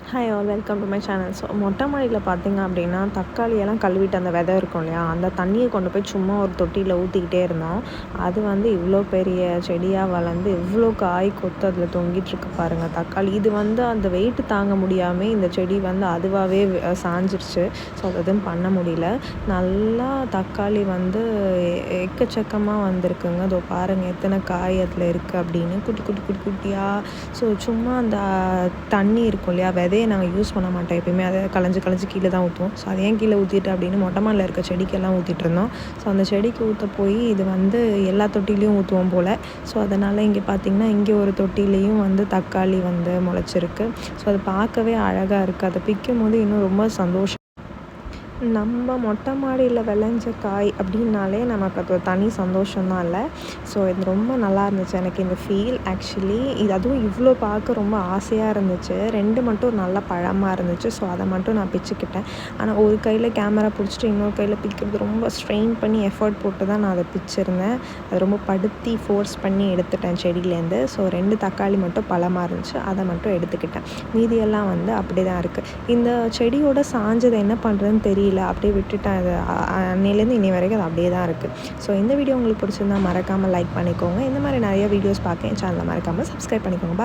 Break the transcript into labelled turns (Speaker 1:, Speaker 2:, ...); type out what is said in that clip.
Speaker 1: Hi all welcome to my channel. So மொட்டை மாடியில் பார்த்தீங்க அப்படின்னா தக்காளியெல்லாம் கழுவிட்டு அந்த விதை இருக்கும் இல்லையா, அந்த தண்ணியை கொண்டு போய் சும்மா ஒரு தொட்டியில் ஊற்றிக்கிட்டே இருந்தோம். அது வந்து இவ்வளோ பெரிய செடியாக வளர்ந்து இவ்வளோ காய் கொத்து அதில் தொங்கிட்டுருக்கு பாருங்கள் தக்காளி. இது வந்து அந்த வெயிட்டு தாங்க முடியாமல் இந்த செடி வந்து அதுவாகவே சாஞ்சிருச்சு. ஸோ அது எதுவும் பண்ண முடியல. நல்லா தக்காளி வந்து எக்கச்சக்கமாக வந்திருக்குங்க. அதோ பாருங்கள் எத்தனை காய் அதில் இருக்குது அப்படின்னு, குட்டி குட்டி குட்டி குட்டியாக. ஸோ சும்மா அந்த தண்ணி இருக்கும் இல்லையா, விதையை நாங்கள் யூஸ் பண்ண மாட்டோம் எப்பயுமே. அதை களைஞ்சி கீழே தான் ஊற்றுவோம். ஸோ அதை ஏன் கீழே ஊற்றிட்டு அப்படின்னு மொட்டை மாடியில் இருக்க செடிக்கெல்லாம் ஊற்றிட்டு இருந்தோம். ஸோ அந்த செடிக்கு ஊற்ற போய் இது வந்து எல்லா தொட்டிலையும் ஊற்றுவோம் போல். ஸோ அதனால் இங்கே பார்த்திங்கன்னா இங்கே ஒரு தொட்டிலையும் வந்து தக்காளி வந்து முளைச்சிருக்கு. ஸோ அது பார்க்கவே அழகாக இருக்குது. அதை பிக்கும் போது இன்னும் ரொம்ப சந்தோஷம். நம்ம மொட்டை மாடியில் விளைஞ்ச காய் அப்படின்னாலே நமக்கு அது ஒரு தனி சந்தோஷம்தான் இல்லை. ஸோ இது ரொம்ப நல்லா இருந்துச்சு எனக்கு இந்த ஃபீல். ஆக்சுவலி இது அதுவும் இவ்வளோ பார்க்க ரொம்ப ஆசையாக இருந்துச்சு. 2 மட்டும் நல்லா பழமாக இருந்துச்சு. ஸோ அதை மட்டும் நான் பிச்சுக்கிட்டேன். ஆனால் ஒரு கையில் கேமரா பிடிச்சிட்டு இன்னொரு கையில் பிக்கிறது ரொம்ப ஸ்ட்ரெயின் பண்ணி எஃபர்ட் போட்டு தான் நான் அதை பிச்சிருந்தேன். அது ரொம்ப படுத்தி ஃபோர்ஸ் பண்ணி எடுத்துட்டேன் செடியிலேருந்து. ஸோ 2 தக்காளி மட்டும் பழமாக இருந்துச்சு, அதை மட்டும் எடுத்துக்கிட்டேன். மீதியெல்லாம் வந்து அப்படி தான் இருக்குது. இந்த செடியோட சாஞ்சதை என்ன பண்ணுறதுன்னு தெரியல, அப்படியே விட்டுட்டேன். அது அன்னையிலேருந்து இன்னி வரைக்கும் அது அப்படியே தான் இருக்குது. ஸோ இந்த வீடியோ உங்களுக்கு பிடிச்சிருந்தா மறக்காமல் லைக் பண்ணிக்கோங்க. இந்த மாதிரி நிறைய வீடியோஸ் பார்க்க என் சேனலை மறக்காமல் சப்ஸ்கிரைப் பண்ணிக்கோங்க.